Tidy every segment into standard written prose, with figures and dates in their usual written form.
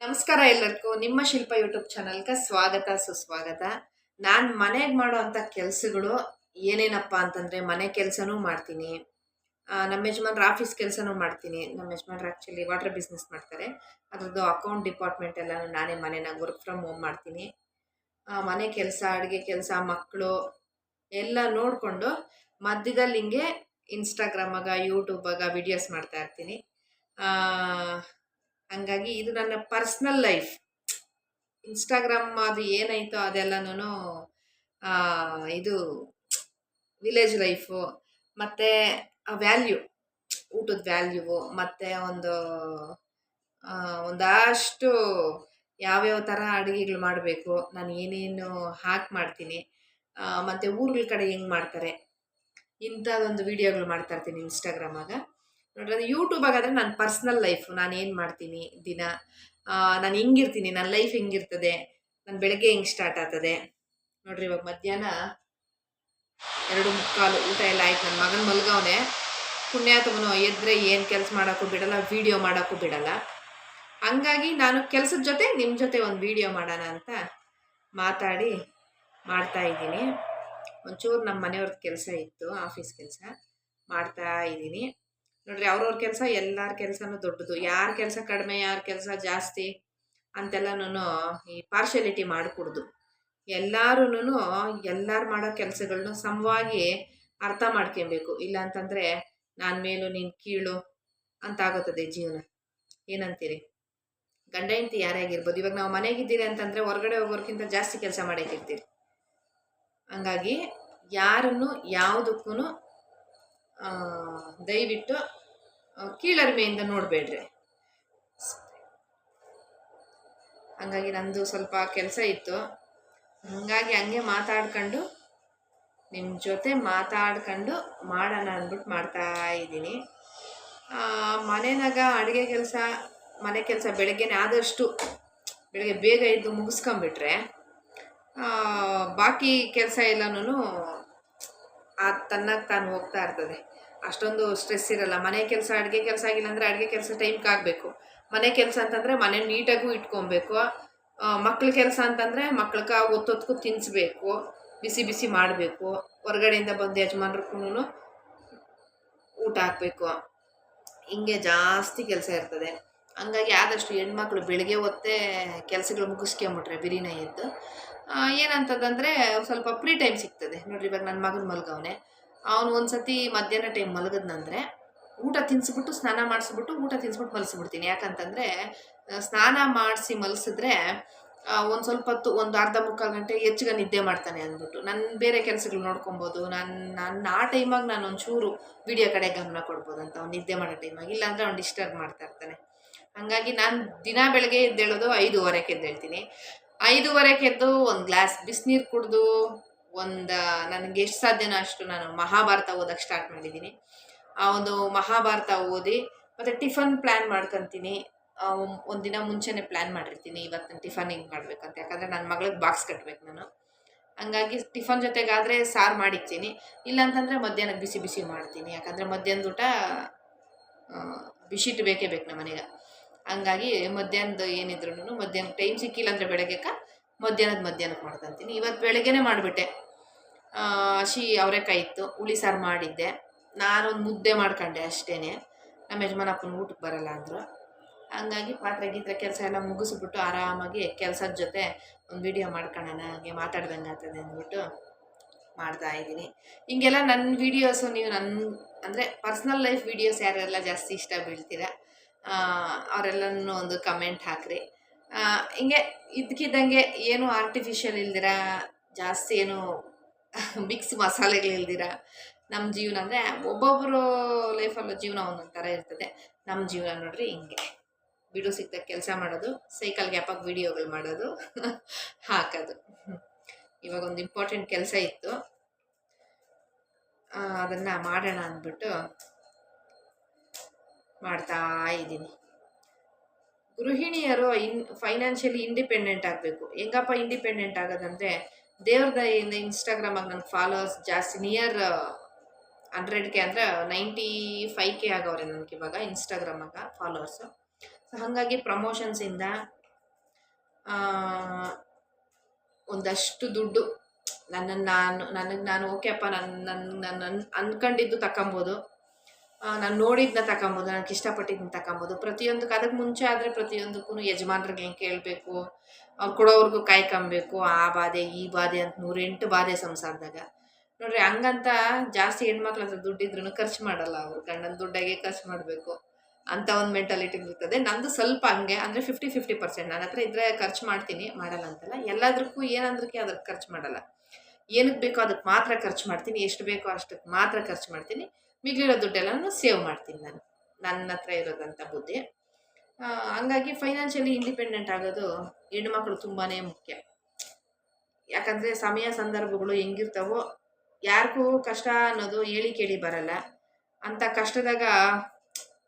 ನಮಸ್ಕಾರ ಎಲ್ಲರಿಗೂ ನಿಮ್ಮ ಶಿಲ್ಪ ಯೂಟ್ಯೂಬ್ ಚಾನಲ್ಗೆ ಸ್ವಾಗತ ಸುಸ್ವಾಗತ. ನಾನು ಮನೆಗೆ ಮಾಡೋವಂಥ ಕೆಲಸಗಳು ಏನೇನಪ್ಪ ಅಂತಂದರೆ ಮನೆ ಕೆಲಸನೂ ಮಾಡ್ತೀನಿ. ನಮ್ಮ ಯಜಮಾನ್ರ ಆಫೀಸ್ ಕೆಲಸನೂ ಮಾಡ್ತೀನಿ. ನಮ್ಮ ಯಜಮಾನ್ರು ಆ್ಯಕ್ಚುಲಿ ವಾಟರ್ ಬಿಸ್ನೆಸ್ ಮಾಡ್ತಾರೆ. ಅದ್ರದ್ದು ಅಕೌಂಟ್ ಡಿಪಾರ್ಟ್ಮೆಂಟ್ ಎಲ್ಲ ನಾನೇ ಮನೆಯಾಗ ವರ್ಕ್ ಫ್ರಮ್ ಹೋಮ್ ಮಾಡ್ತೀನಿ. ಮನೆ ಕೆಲಸ, ಅಡುಗೆ ಕೆಲಸ, ಮಕ್ಕಳು ಎಲ್ಲ ನೋಡಿಕೊಂಡು ಮಧ್ಯದಲ್ಲಿ ಹಿಂಗೆ ಇನ್ಸ್ಟಾಗ್ರಾಮಾಗ ಯೂಟ್ಯೂಬಾಗ ವಿಡಿಯೋಸ್ ಮಾಡ್ತಾ ಇರ್ತೀನಿ. ಹಂಗಾಗಿ ಇದು ನನ್ನ ಪರ್ಸ್ನಲ್ ಲೈಫ್. ಇನ್ಸ್ಟಾಗ್ರಾಮ್ ಅದು ಏನಾಯ್ತೋ ಅದೆಲ್ಲನೂ ಇದು ವಿಲೇಜ್ ಲೈಫು, ಮತ್ತು ವ್ಯಾಲ್ಯೂ, ಊಟದ ವ್ಯಾಲ್ಯೂವು, ಮತ್ತು ಒಂದಷ್ಟು ಯಾವ್ಯಾವ ಥರ ಅಡುಗೆಗಳು ಮಾಡಬೇಕು, ನಾನು ಏನೇನು ಹಾಕಿ ಮಾಡ್ತೀನಿ, ಮತ್ತು ಊರುಗಳ ಕಡೆ ಹೆಂಗೆ ಮಾಡ್ತಾರೆ, ಇಂಥದ್ದೊಂದು ವೀಡಿಯೋಗಳು ಮಾಡ್ತಾ ಇರ್ತೀನಿ ಇನ್ಸ್ಟಾಗ್ರಾಮಾಗ. ನೋಡ್ರಿ, ಅದು ಯೂಟ್ಯೂಬಾಗಾದರೆ ನನ್ನ ಪರ್ಸ್ನಲ್ ಲೈಫು, ನಾನು ಏನು ಮಾಡ್ತೀನಿ ದಿನ, ನಾನು ಹೆಂಗಿರ್ತೀನಿ, ನನ್ನ ಲೈಫ್ ಹೆಂಗಿರ್ತದೆ, ನನ್ನ ಬೆಳಗ್ಗೆ ಹೆಂಗೆ ಸ್ಟಾರ್ಟ್ ಆಗ್ತದೆ. ನೋಡ್ರಿ, ಇವಾಗ ಮಧ್ಯಾಹ್ನ 2:45 ಊಟ ಎಲ್ಲ ಆಯ್ತು. ನನ್ನ ಮಗನ ಮಲ್ಗವನೆ. ಪುಣ್ಯಾತ್ಮನು ಎದ್ರೆ ಏನು ಕೆಲಸ ಮಾಡೋಕ್ಕೂ ಬಿಡಲ್ಲ, ವೀಡಿಯೋ ಮಾಡೋಕ್ಕೂ ಬಿಡಲ್ಲ. ಹಂಗಾಗಿ ನಾನು ಕೆಲಸದ ಜೊತೆ ನಿಮ್ಮ ಜೊತೆ ಒಂದು ವೀಡಿಯೋ ಮಾಡೋಣ ಅಂತ ಮಾತಾಡಿ ಮಾಡ್ತಾ ಇದ್ದೀನಿ. ಒಂಚೂರು ನಮ್ಮ ಮನೆಯವ್ರದ್ದು ಕೆಲಸ ಇತ್ತು, ಆಫೀಸ್ ಕೆಲಸ ಮಾಡ್ತಾ ಇದ್ದೀನಿ. ನೋಡ್ರಿ, ಅವ್ರವ್ರ ಕೆಲಸ ಎಲ್ಲರ ಕೆಲಸನೂ ದೊಡ್ಡದು. ಯಾರ ಕೆಲಸ ಕಡಿಮೆ, ಯಾರ ಕೆಲಸ ಜಾಸ್ತಿ ಅಂತೆಲ್ಲನೂ ಈ ಪಾರ್ಶಾಲಿಟಿ ಮಾಡಿಕೊಡ್ದು. ಎಲ್ಲರೂ ಎಲ್ಲರೂ ಮಾಡೋ ಕೆಲಸಗಳನ್ನ ಸಮವಾಗಿ ಅರ್ಥ ಮಾಡ್ಕೊಬೇಕು. ಇಲ್ಲ ಅಂತಂದರೆ ನಾನು ಮೇಲೂ ನೀನು ಕೀಳು ಅಂತ ಆಗುತ್ತದೆ ಜೀವನ. ಏನಂತೀರಿ? ಗಂಡ ಹೆಂಡತಿ ಯಾರೇ ಆಗಿರ್ಬೋದು, ಇವಾಗ ನಾವು ಮನೆಗಿದ್ದೀರಿ ಅಂತಂದರೆ ಹೊರಗಡೆ ಹೋಗೋರ್ಕಿಂತ ಜಾಸ್ತಿ ಕೆಲಸ ಮಾಡಕ್ಕಿರ್ತೀರಿ. ಹಂಗಾಗಿ ಯಾರನ್ನು ಯಾವುದಕ್ಕೂ ದಯವಿಟ್ಟು ಕೀಳರಿಮೆಯಿಂದ ನೋಡಬೇಡ್ರಿ. ಹಂಗಾಗಿ ನಂದು ಸ್ವಲ್ಪ ಕೆಲಸ ಇತ್ತು, ಹಂಗಾಗಿ ಹಂಗೆ ಮಾತಾಡ್ಕೊಂಡು ನಿಮ್ಮ ಜೊತೆ ಮಾತಾಡ್ಕೊಂಡು ಮಾಡೋಣ ಅಂದ್ಬಿಟ್ಟು ಮಾಡ್ತಾ ಇದ್ದೀನಿ. ಮನೆಯಾಗ ಅಡುಗೆ ಕೆಲಸ, ಮನೆ ಕೆಲಸ ಬೆಳಗ್ಗೆನೇ ಆದಷ್ಟು ಬೆಳಗ್ಗೆ ಬೇಗ ಎದ್ದು ಮುಗಿಸ್ಕೊಂಬಿಟ್ರೆ ಬಾಕಿ ಕೆಲಸ ಎಲ್ಲನೂ ತನ್ನಾಗ ತಾನು ಹೋಗ್ತಾ ಇರ್ತದೆ. ಅಷ್ಟೊಂದು ಸ್ಟ್ರೆಸ್ ಇರಲ್ಲ. ಮನೆ ಕೆಲಸ, ಅಡುಗೆ ಕೆಲಸ ಆಗಿಲ್ಲ ಅಂದರೆ ಅಡುಗೆ ಕೆಲಸ ಟೈಮ್ಗೆ ಆಗಬೇಕು. ಮನೆ ಕೆಲಸ ಅಂತಂದರೆ ಮನೆ ನೀಟಾಗೂ ಇಟ್ಕೊಬೇಕು. ಮಕ್ಳ ಕೆಲಸ ಅಂತಂದರೆ ಮಕ್ಳಿಗೆ ಒತ್ತೊತ್ತಿಗೂ ತಿನ್ನಿಸ್ಬೇಕು, ಬಿಸಿ ಬಿಸಿ ಮಾಡಬೇಕು. ಹೊರಗಡೆಯಿಂದ ಬಂದು ಯಜಮಾನ್ರಿಗೂ ಊಟ ಹಾಕಬೇಕು. ಹಿಂಗೆ ಜಾಸ್ತಿ ಕೆಲಸ ಇರ್ತದೆ. ಹಂಗಾಗಿ ಆದಷ್ಟು ಹೆಣ್ಮಕ್ಳು ಬೆಳಗ್ಗೆ ಹೊತ್ತೇ ಕೆಲಸಗಳು ಮುಗಿಸ್ಕೊಂಬಿಟ್ರೆ ಬಿರಿನ ಎದ್ದು ಏನಂತದಂದರೆ ಸ್ವಲ್ಪ ಫ್ರೀ ಟೈಮ್ ಸಿಗ್ತದೆ. ನೋಡಿರಿ, ಇವಾಗ ನನ್ನ ಮಗನ ಮಲ್ಗವನೆ. ಅವನು ಒಂದು ಸತಿ ಮಧ್ಯಾಹ್ನ ಟೈಮ್ ಮಲಗಿದ್ನಂದರೆ ಊಟ ತಿನ್ನಿಸ್ಬಿಟ್ಟು, ಸ್ನಾನ ಮಾಡಿಸ್ಬಿಟ್ಟು, ಊಟ ತಿನ್ನಿಸ್ಬಿಟ್ಟು ಮಲಗಿಸ್ಬಿಡ್ತೀನಿ. ಯಾಕಂತಂದರೆ ಸ್ನಾನ ಮಾಡಿಸಿ ಮಲಗಿಸಿದ್ರೆ ಒಂದು ಸ್ವಲ್ಪ ಹೊತ್ತು, ಒಂದು ಅರ್ಧ ಮುಕ್ಕಾಲು ಗಂಟೆ ಹೆಚ್ಚಿಗೆ ನಿದ್ದೆ ಮಾಡ್ತಾನೆ ಅಂದ್ಬಿಟ್ಟು ನಾನು ಬೇರೆ ಕೆಲಸಗಳು ನೋಡ್ಕೊಬೋದು. ನಾನು ಆ ಟೈಮಾಗ ನಾನು ಒಂಚೂರು ವಿಡಿಯೋ ಕಡೆ ಗಮನ ಕೊಡ್ಬೋದು ಅಂತ, ಅವ್ನು ನಿದ್ದೆ ಮಾಡೋ ಟೈಮಾಗಿ. ಇಲ್ಲಾಂದರೆ ಅವ್ನು ಡಿಸ್ಟರ್ಬ್ ಮಾಡ್ತಾ ಇರ್ತಾನೆ. ಹಾಗಾಗಿ ನಾನು ದಿನ ಬೆಳಗ್ಗೆ ಎದ್ದೇಳೋದು 5:15ಕ್ಕೆ ಎದ್ದೇಳ್ತೀನಿ. 5:15ಕ್ಕೆ ಎದ್ದು ಒಂದು ಗ್ಲಾಸ್ ಬಿಸಿನೀರು ಕುಡಿದು ನನಗೆ ಎಷ್ಟು ಸಾಧ್ಯನೋ ಅಷ್ಟು ನಾನು ಮಹಾಭಾರತ ಓದೋಕ್ಕೆ ಸ್ಟಾರ್ಟ್ ಮಾಡಿದ್ದೀನಿ. ಆ ಒಂದು ಮಹಾಭಾರತ ಓದಿ ಮತ್ತು ಟಿಫನ್ ಪ್ಲ್ಯಾನ್ ಮಾಡ್ಕೊತೀನಿ. ಒಂದಿನ ಮುಂಚೆನೇ ಪ್ಲ್ಯಾನ್ ಮಾಡಿರ್ತೀನಿ, ಇವತ್ತು ನಾನು ಟಿಫನ್ ಹಿಂಗೆ ಮಾಡಬೇಕಂತ. ಯಾಕಂದರೆ ನನ್ನ ಮಗಳಿಗೆ ಬಾಕ್ಸ್ ಕಟ್ಟಬೇಕು ನಾನು. ಹಂಗಾಗಿ ಟಿಫನ್ ಜೊತೆಗಾದರೆ ಸಾರು ಮಾಡಿರ್ತೀನಿ. ಇಲ್ಲಾಂತಂದರೆ ಮಧ್ಯಾಹ್ನಕ್ಕೆ ಬಿಸಿ ಬಿಸಿ ಮಾಡ್ತೀನಿ. ಯಾಕಂದರೆ ಮಧ್ಯಾಹ್ನದ ಊಟ ಬಿಸಿಟ್ಟು ಬೇಕೇ ಬೇಕು ನಮ್ಮ ಮನೆಗೆ. ಹಂಗಾಗಿ ಮಧ್ಯಾಹ್ನದ ಏನಿದ್ರು ಮಧ್ಯಾಹ್ನ ಟೈಮ್ ಸಿಕ್ಕಿಲ್ಲ ಅಂದರೆ ಬೆಳಗ್ಗೆಗೆ ಮಧ್ಯಾಹ್ನಕ್ಕೆ ಮಾಡ್ಕೊತೀನಿ. ಇವತ್ತು ಬೆಳಗ್ಗೆನೇ ಮಾಡಿಬಿಟ್ಟೆ. ಹಸಿ ಅವರೆಕಾಯಿ ಇತ್ತು, ಹುಳಿ ಸಾರು ಮಾಡಿದ್ದೆ. ನಾನೊಂದು ಮುದ್ದೆ ಮಾಡ್ಕೊಂಡೆ ಅಷ್ಟೇ. ನಮ್ಮ ಯಜಮಾನಪ್ಪನ ಊಟಕ್ಕೆ ಬರಲ್ಲ ಅಂದರು. ಹಂಗಾಗಿ ಪಾತ್ರೆ ಗೀತ್ರೆ ಕೆಲಸ ಎಲ್ಲ ಮುಗಿಸ್ಬಿಟ್ಟು ಆರಾಮಾಗಿ ಕೆಲಸದ ಜೊತೆ ಒಂದು ವಿಡಿಯೋ ಮಾಡ್ಕೊಳ್ಳೋಣ, ಹಾಗೆ ಮಾತಾಡ್ದಂಗೆ ಆಗ್ತದೆ ಅಂದ್ಬಿಟ್ಟು ಮಾಡ್ತಾಯಿದ್ದೀನಿ. ಹಿಂಗೆಲ್ಲ ನನ್ನ ವೀಡಿಯೋಸು ನೀವು ಅಂದರೆ ಪರ್ಸ್ನಲ್ ಲೈಫ್ ವೀಡಿಯೋಸ್ ಯಾರೆಲ್ಲ ಜಾಸ್ತಿ ಇಷ್ಟ ಬೀಳ್ತೀರ ಅವರೆಲ್ಲನೂ ಒಂದು ಕಮೆಂಟ್ ಹಾಕ್ರಿ. ಹಿಂಗೆ ಇದ್ದಕ್ಕಿದ್ದಂಗೆ ಏನು ಆರ್ಟಿಫಿಷಿಯಲ್ ಇಲ್ದಿರ, ಜಾಸ್ತಿ ಏನು ಮಿಕ್ಸ್ ಮಸಾಲೆಗಳಿಲ್ದಿರ ನಮ್ಮ ಜೀವನ ಅಂದರೆ ಒಬ್ಬೊಬ್ಬರು ಲೈಫಲ್ಲೂ ಜೀವನ ಒಂದೊಂದು ಥರ ಇರ್ತದೆ. ನಮ್ಮ ಜೀವನ ನೋಡ್ರಿ ಹಿಂಗೆ ಬಿಡು ಸಿಕ್ದಾಗ ಕೆಲಸ ಮಾಡೋದು, ಸೈಕಲ್ ಗ್ಯಾಪಾಗಿ ವೀಡಿಯೋಗಳು ಮಾಡೋದು, ಹಾಕೋದು. ಇವಾಗ ಒಂದು ಇಂಪಾರ್ಟೆಂಟ್ ಕೆಲಸ ಇತ್ತು, ಅದನ್ನು ಮಾಡೋಣ ಅಂದ್ಬಿಟ್ಟು ಮಾಡ್ತಾ ಇದ್ದೀನಿ. ಗೃಹಿಣಿಯರು ಫೈನಾನ್ಷಿಯಲಿ ಇಂಡಿಪೆಂಡೆಂಟ್ ಆಗಬೇಕು. ಹೆಂಗಪ್ಪ ಇಂಡಿಪೆಂಡೆಂಟ್ ಆಗೋದಂದರೆ, ದೇವ್ರ ದಯೆಯಿಂದ ಇನ್ಸ್ಟಾಗ್ರಾಮಾಗಿ ನನ್ನ ಫಾಲೋವರ್ಸ್ ಜಾಸ್ತಿ, ನಿಯರ್ 100K ಅಂದರೆ 95K ಆಗವ್ರೆ ನನಗೆ ಇವಾಗ ಇನ್ಸ್ಟಾಗ್ರಾಮಾಗ ಫಾಲೋವರ್ಸು. ಸೊ ಹಾಗಾಗಿ ಪ್ರಮೋಷನ್ಸಿಂದ ಒಂದಷ್ಟು ದುಡ್ಡು ನನಗೆ ನಾನು ಓಕೆಪ್ಪ, ನಾನು ಅನ್ಕೊಂಡಿದ್ದು ತಗೊಬೋದು, ನಾನು ನೋಡಿದ್ದನ್ನ ತಗೊಬೋದು, ನನಗೆ ಇಷ್ಟಪಟ್ಟಿದ್ದನ್ನ ತಗೊಬೋದು. ಪ್ರತಿಯೊಂದಕ್ಕೆ ಅದಕ್ಕೆ ಮುಂಚೆ ಆದರೆ ಪ್ರತಿಯೊಂದಕ್ಕೂ ಯಜಮಾನ್ರಿಗೆ ಕೇಳಬೇಕು, ಅವ್ರು ಕೊಡೋವರೆಗೂ ಕಾಯ್ಕೊಬೇಕು. ಆ ಬಾಧೆ ಈ ಬಾಧೆ ಅಂತ 108 ಬಾಧೆ ಸಂಸಾರದಾಗ. ನೋಡ್ರಿ, ಹಂಗಂತ ಜಾಸ್ತಿ ಹೆಣ್ಮಕ್ಳ ಹತ್ರ ದುಡ್ಡಿದ್ರೂ ಖರ್ಚು ಮಾಡಲ್ಲ. ಅವರು ಗಂಡನ ದುಡ್ಡಾಗೆ ಖರ್ಚು ಮಾಡಬೇಕು ಅಂತ ಒಂದು ಮೆಂಟಾಲಿಟಿ ಇರ್ತದೆ. ನಂದು ಸ್ವಲ್ಪ ಹಂಗೆ, ಅಂದರೆ 50-50%. ನನ್ನ ಹತ್ರ ಇದ್ದರೆ ಖರ್ಚು ಮಾಡ್ತೀನಿ, ಮಾಡಲ್ಲ ಅಂತಲ್ಲ. ಎಲ್ಲದಕ್ಕೂ ಏನಂದ್ರಕ್ಕೆ ಅದಕ್ಕೆ ಖರ್ಚು ಮಾಡಲ್ಲ. ಏನಕ್ಕೆ ಬೇಕೋ ಅದಕ್ಕೆ ಮಾತ್ರ ಖರ್ಚು ಮಾಡ್ತೀನಿ, ಎಷ್ಟು ಬೇಕೋ ಅಷ್ಟಕ್ಕೆ ಮಾತ್ರ ಖರ್ಚು ಮಾಡ್ತೀನಿ. ಮಿಗಿಲಿರೋ ದುಡ್ಡೆಲ್ಲನೂ ಸೇವ್ ಮಾಡ್ತೀನಿ ನಾನು, ನನ್ನ ಹತ್ರ ಇರೋದಂಥ ಬುದ್ಧಿ. ಹಂಗಾಗಿ ಫೈನಾನ್ಷಿಯಲಿ ಇಂಡಿಪೆಂಡೆಂಟ್ ಆಗೋದು ಹೆಣ್ಮಕ್ಳು ತುಂಬಾ ಮುಖ್ಯ. ಯಾಕಂದರೆ ಸಮಯ ಸಂದರ್ಭಗಳು ಹೆಂಗಿರ್ತಾವೋ ಯಾರಿಗೂ ಕಷ್ಟ ಅನ್ನೋದು ಹೇಳಿ ಕೇಳಿ ಬರಲ್ಲ. ಅಂಥ ಕಷ್ಟದಾಗ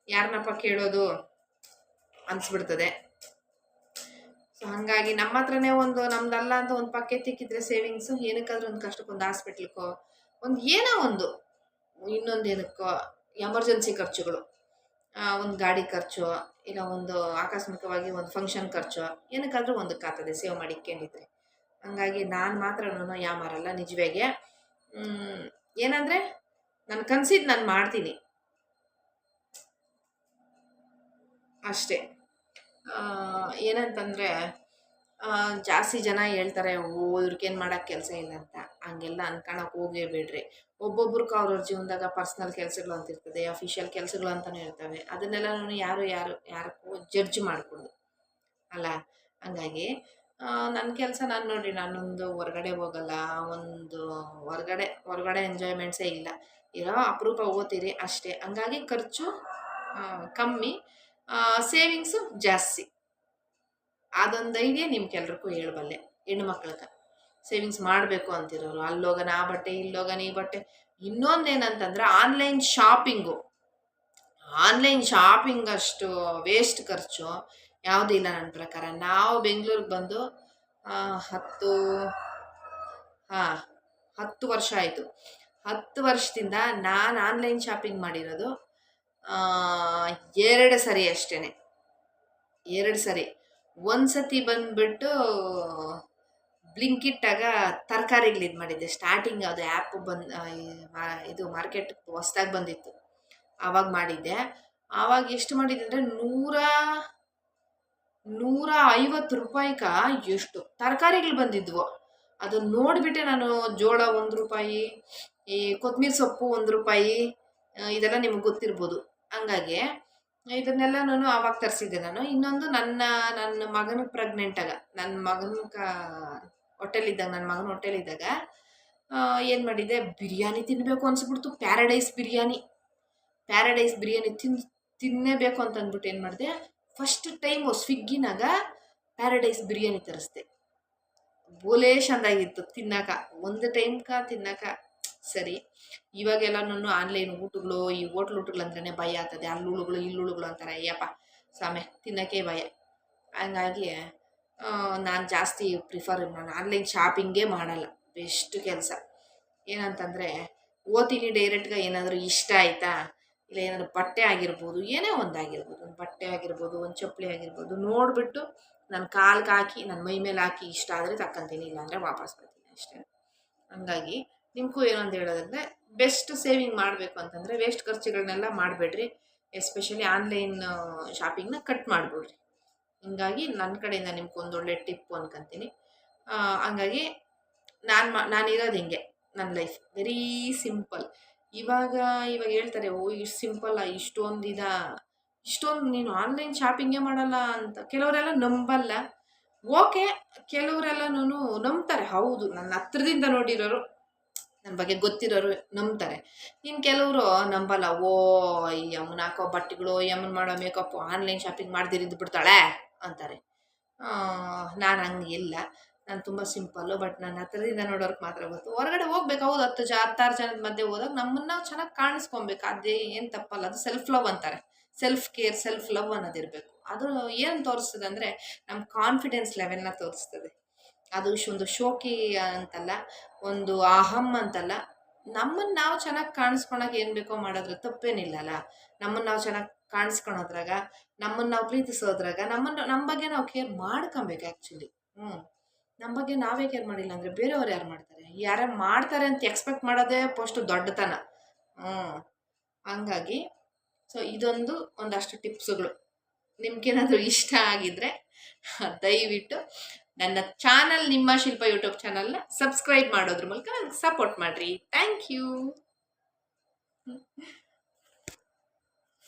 ಯಾರನ್ನಪ್ಪ ಕೇಳೋದು ಅನಿಸ್ಬಿಡ್ತದೆ. ಸೊ ಹಾಗಾಗಿ ನಮ್ಮ ಹತ್ರನೇ ಒಂದು ನಮ್ದಲ್ಲ ಅಂತ ಒಂದು ಪಕ್ಕೆ ತಿಕ್ಕಿದ್ರೆ ಸೇವಿಂಗ್ಸು, ಏನಕ್ಕಾದ್ರೂ ಒಂದು ಕಷ್ಟಕ್ಕೊಂದು ಹಾಸ್ಪಿಟ್ಲ್ಗೋ ಒಂದು ಏನೋ ಒಂದು ಇನ್ನೊಂದೇನಕ್ಕೋ ಎಮರ್ಜೆನ್ಸಿ ಖರ್ಚುಗಳು, ಒಂದು ಗಾಡಿ ಖರ್ಚು, ಇಲ್ಲ ಒಂದು ಆಕಸ್ಮಿಕವಾಗಿ ಒಂದು ಫಂಕ್ಷನ್ ಖರ್ಚು, ಏನಕ್ಕಾದ್ರೂ ಒಂದಕ್ಕೆ ಆಗ್ತದೆ ಸೇವ್ ಮಾಡಿ ಇಟ್ಕೊಂಡಿದ್ರೆ. ಹಂಗಾಗಿ ನಾನು ಮಾತ್ರನೂ ಯಾಮಾರಲ್ಲ ನಿಜವಾಗೆ. ಏನಂದರೆ ನಾನು ಕನ್ಸಿದ್ದು ನಾನು ಮಾಡ್ತೀನಿ ಅಷ್ಟೇ. ಏನಂತಂದರೆ ಜಾಸ್ತಿ ಜನ ಹೇಳ್ತಾರೆ, ಇವ್ರಿಗೇನು ಮಾಡೋಕ್ಕೆ ಕೆಲಸ ಇಲ್ಲ ಅಂತ. ಹಂಗೆಲ್ಲ ಅನ್ಕೊಳಕ್ಕೆ ಹೋಗೇ ಬಿಡ್ರಿ. ಒಬ್ಬೊಬ್ರಿಗೆ ಅವ್ರವ್ರ ಜೀವನದಾಗ ಪರ್ಸ್ನಲ್ ಕೆಲಸಗಳು ಅಂತ ಇರ್ತದೆ, ಅಫಿಷಿಯಲ್ ಕೆಲಸಗಳು ಅಂತಲೇ ಇರ್ತವೆ. ಅದನ್ನೆಲ್ಲ ಯಾರಕ್ಕೂ ಜಡ್ಜ್ ಮಾಡಿಕೊಡೋದು ಅಲ್ಲ. ಹಂಗಾಗಿ ನನ್ನ ಕೆಲಸ ನಾನು ನೋಡಿರಿ, ನಾನೊಂದು ಹೊರ್ಗಡೆ ಹೋಗಲ್ಲ, ಒಂದು ಹೊರಗಡೆ ಎಂಜಾಯ್ಮೆಂಟ್ಸೇ ಇಲ್ಲ. ಇರೋ ಅಪರೂಪ ಓದ್ತೀರಿ ಅಷ್ಟೇ. ಹಂಗಾಗಿ ಖರ್ಚು ಕಮ್ಮಿ, ಸೇವಿಂಗ್ಸು ಜಾಸ್ತಿ. ಅದೊಂದು ಐಡಿಯಾ ನಿಮ್ಗೆಲ್ರಿಗೂ ಹೇಳಬಲ್ಲೆ. ಹೆಣ್ಮಕ್ಳಿಗೆ ಸೇವಿಂಗ್ಸ್ ಮಾಡಬೇಕು ಅಂತಿರೋರು, ಅಲ್ಲೋಗನ ಆ ಬಟ್ಟೆ, ಇಲ್ಲೋಗನ ಈ ಬಟ್ಟೆ. ಇನ್ನೊಂದೇನಂತಂದ್ರೆ ಆನ್ಲೈನ್ ಶಾಪಿಂಗ್ ಅಷ್ಟು ವೇಸ್ಟ್ ಖರ್ಚು ಯಾವುದೂ ಇಲ್ಲ ನನ್ನ ಪ್ರಕಾರ. ನಾವು ಬೆಂಗಳೂರಿಗೆ ಬಂದು 10 ವರ್ಷ ಆಯಿತು. 10 ವರ್ಷದಿಂದ ನಾನು ಆನ್ಲೈನ್ ಶಾಪಿಂಗ್ ಮಾಡಿರೋದು 2 ಸರಿ ಅಷ್ಟೇ. 2 ಸರಿ. ಒಂದು ಸತಿ ಬಂದುಬಿಟ್ಟು ಬ್ಲಿಂಕಿಟ್ಟಾಗ ತರಕಾರಿಗಳು ಇದು ಮಾಡಿದ್ದೆ. ಸ್ಟಾರ್ಟಿಂಗ್ ಅದು ಆ್ಯಪ್ ಇದು ಮಾರ್ಕೆಟ್ ಹೊಸ್ದಾಗಿ ಬಂದಿತ್ತು, ಆವಾಗ ಮಾಡಿದ್ದೆ. ಆವಾಗ ಎಷ್ಟು ಮಾಡಿದ್ದೆ ಅಂದರೆ 150 ರೂಪಾಯಿಗ ಎಷ್ಟು ತರಕಾರಿಗಳು ಬಂದಿದ್ವು. ಅದನ್ನು ನೋಡಿಬಿಟ್ಟೆ ನಾನು. ಜೋಳ 1 ರೂಪಾಯಿ, ಈ ಕೊತ್ತಂಬರಿ ಸೊಪ್ಪು 1 ರೂಪಾಯಿ, ಇದೆಲ್ಲ ನಿಮ್ಗೆ ಗೊತ್ತಿರ್ಬೋದು. ಹಂಗಾಗಿ ಇದನ್ನೆಲ್ಲ ನಾನು ಆವಾಗ ತರಿಸಿದ್ದೆ ನಾನು. ಇನ್ನೊಂದು ನನ್ನ ಮಗನಿಗೆ ಪ್ರೆಗ್ನೆಂಟಾಗ, ನನ್ನ ಮಗನ ಹೊಟ್ಟೆಲಿದ್ದಾಗ ಏನು ಮಾಡಿದ್ದೆ, ಬಿರಿಯಾನಿ ತಿನ್ನಬೇಕು ಅನಿಸ್ಬಿಡ್ತು. ಪ್ಯಾರಡೈಸ್ ಬಿರಿಯಾನಿ ತಿನ್ನಲೇಬೇಕು ಅಂತ ಅಂದ್ಬಿಟ್ಟು ಏನು ಮಾಡಿದೆ, ಫಸ್ಟ್ ಟೈಮು ಸ್ವಿಗ್ಗಿನಾಗ ಪ್ಯಾರಡೈಸ್ ಬಿರಿಯಾನಿ ತರಿಸ್ದೆ. ಬೋಲೇ ಚೆಂದಾಗಿತ್ತು ತಿನ್ನಕ. ಒಂದು ತಿನ್ನಕ ಸರಿ. ಇವಾಗೆಲ್ಲ ನಾನು ಆನ್ಲೈನ್ ಊಟಗಳು, ಈ ಹೋಟ್ಲ್ ಊಟಗಳು ಅಂದ್ರೇ ಭಯ ಆಗ್ತದೆ. ಅಲ್ಲಿ ಉಳುಗಳು ಅಂತಾರೆ. ಅಯ್ಯಪ್ಪ ಸಾಮೆ, ತಿನ್ನೋಕ್ಕೆ ಭಯ. ಹಂಗಾಗಿ ನಾನು ಜಾಸ್ತಿ ನಾನು ಆನ್ಲೈನ್ ಶಾಪಿಂಗೇ ಮಾಡಲ್ಲ. ಬೆಸ್ಟ್ ಕೆಲಸ. ಏನಂತಂದರೆ ಓದ್ತೀನಿ ಡೈರೆಕ್ಟ್ಗೆ. ಏನಾದರೂ ಇಷ್ಟ ಆಯಿತಾ, ಇಲ್ಲ ಏನಾದರೂ ಬಟ್ಟೆ ಆಗಿರ್ಬೋದು, ಏನೇ ಒಂದಾಗಿರ್ಬೋದು, ಒಂದು ಬಟ್ಟೆ ಆಗಿರ್ಬೋದು, ಒಂದು ಚಪ್ಪಲಿ ಆಗಿರ್ಬೋದು, ನೋಡಿಬಿಟ್ಟು ನನ್ನ ಕಾಲ್ಗೆ ಹಾಕಿ, ನನ್ನ ಮೈ ಮೇಲೆ ಹಾಕಿ ಇಷ್ಟ ಆದರೆ ತಕ್ಕಂತೀನಿ, ಇಲ್ಲಾಂದರೆ ವಾಪಸ್ ಬರ್ತೀನಿ ಅಷ್ಟೇ. ಹಂಗಾಗಿ ನಿಮಗೂ ಏನೊಂದು ಹೇಳೋದಂದರೆ, ಬೆಸ್ಟ್ ಸೇವಿಂಗ್ ಮಾಡಬೇಕು ಅಂತಂದರೆ ವೇಸ್ಟ್ ಖರ್ಚುಗಳನ್ನೆಲ್ಲ ಮಾಡಬೇಡ್ರಿ. ಎಸ್ಪೆಷಲಿ ಆನ್ಲೈನ್ ಶಾಪಿಂಗ್ನ ಕಟ್ ಮಾಡಿಬಿಡ್ರಿ. ಹಿಂಗಾಗಿ ನನ್ನ ಕಡೆಯಿಂದ ನಿಮ್ಗೊಂದೊಳ್ಳೆ ಟಿಪ್ಪು ಅನ್ಕೊಂತೀನಿ. ಹಂಗಾಗಿ ನಾನಿರೋದು ಹಿಂಗೆ. ನನ್ನ ಲೈಫ್ ವೆರಿ ಸಿಂಪಲ್. ಇವಾಗ ಹೇಳ್ತಾರೆ, ಇಷ್ಟು ಸಿಂಪಲ್ಲ, ಇಷ್ಟೊಂದು ನೀನು ಆನ್ಲೈನ್ ಶಾಪಿಂಗೇ ಮಾಡಲ್ಲ ಅಂತ. ಕೆಲವರೆಲ್ಲ ನಂಬಲ್ಲ. ಓಕೆ, ಕೆಲವರೆಲ್ಲನೂ ನಂಬ್ತಾರೆ. ಹೌದು, ನನ್ನ ಹತ್ರದಿಂದ ನೋಡಿರೋರು, ನನ್ನ ಬಗ್ಗೆ ಗೊತ್ತಿರೋರು ನಂಬ್ತಾರೆ. ಇನ್ನು ಕೆಲವರು ನಂಬಲ್ಲ. ಈ ಯಮ್ಮನ ಹಾಕೋ ಬಟ್ಟೆಗಳು, ಯಮ್ಮನ ಮಾಡೋ ಮೇಕಪ್ಪು ಆನ್ಲೈನ್ ಶಾಪಿಂಗ್ ಮಾಡ್ದಿರಿದ್ದು ಬಿಡ್ತಾಳೆ ಅಂತಾರೆ. ನಾನು ಹಂಗೆ ಇಲ್ಲ. ನಾನು ತುಂಬ ಸಿಂಪಲ್ಲು. ಬಟ್ ನನ್ನ ಹತ್ರದಿಂದ ನೋಡೋರ್ಗೆ ಮಾತ್ರ ಗೊತ್ತು. ಹೊರಗಡೆ ಹೋಗ್ಬೇಕು, ಹೌದು, 10 ಜನದ ಮಧ್ಯೆ ಹೋದಾಗ ನಮ್ಮನ್ನು ನಾವು ಚೆನ್ನಾಗಿ ಕಾಣಿಸ್ಕೊಬೇಕು. ಅದೇ ಏನು ತಪ್ಪಲ್ಲ. ಅದು ಸೆಲ್ಫ್ ಲವ್ ಅಂತಾರೆ. ಸೆಲ್ಫ್ ಕೇರ್, ಸೆಲ್ಫ್ ಲವ್ ಅನ್ನೋದಿರಬೇಕು. ಅದು ಏನು ತೋರಿಸ್ತದೆ ಅಂದರೆ ನಮ್ಮ ಕಾನ್ಫಿಡೆನ್ಸ್ ಲೆವೆಲ್ನ ತೋರಿಸ್ತದೆ. ಅದು ಒಂದು ಶೋಕಿ ಅಂತಲ್ಲ, ಒಂದು ಅಹಂ ಅಂತಲ್ಲ. ನಮ್ಮನ್ನು ನಾವು ಚೆನ್ನಾಗಿ ಕಾಣಿಸ್ಕೊಳಕ್ಕೆ ಏನು ಬೇಕೋ ಮಾಡಿದ್ರೆ ತಪ್ಪೇನಿಲ್ಲಲ್ಲ. ನಮ್ಮನ್ನು ನಾವು ಚೆನ್ನಾಗಿ ಕಾಣಿಸ್ಕೊಳೋದ್ರಾಗ, ನಮ್ಮನ್ನು ನಾವು ಪ್ರೀತಿಸೋದ್ರಾಗ, ನಮ್ಮ ಬಗ್ಗೆ ನಾವು ಕೇರ್ ಮಾಡ್ಕೊಬೇಕು ಆ್ಯಕ್ಚುಲಿ. ನಮ್ಮ ಬಗ್ಗೆ ನಾವೇ ಕೇರ್ ಮಾಡಿಲ್ಲ ಅಂದರೆ ಬೇರೆಯವ್ರು ಯಾರು ಮಾಡ್ತಾರೆ? ಯಾರೋ ಮಾಡ್ತಾರೆ ಅಂತ ಎಕ್ಸ್ಪೆಕ್ಟ್ ಮಾಡೋದೇ ಫಸ್ಟು ದೊಡ್ಡತನ. ಹಂಗಾಗಿ ಸೊ ಇದೊಂದು ಒಂದಷ್ಟು ಟಿಪ್ಸುಗಳು. ನಿಮ್ಗೇನಾದರೂ ಇಷ್ಟ ಆಗಿದ್ರೆ ದಯವಿಟ್ಟು ನನ್ನ ಚಾನಲ್ ನಿಮ್ಮ ಶಿಲ್ಪ ಯೂಟ್ಯೂಬ್ ಚಾನಲ್ನ ಸಬ್ಸ್ಕ್ರೈಬ್ ಮಾಡೋದ್ರ ಮೂಲಕ ನನಗೆ ಸಪೋರ್ಟ್ ಮಾಡಿರಿ. Thank you.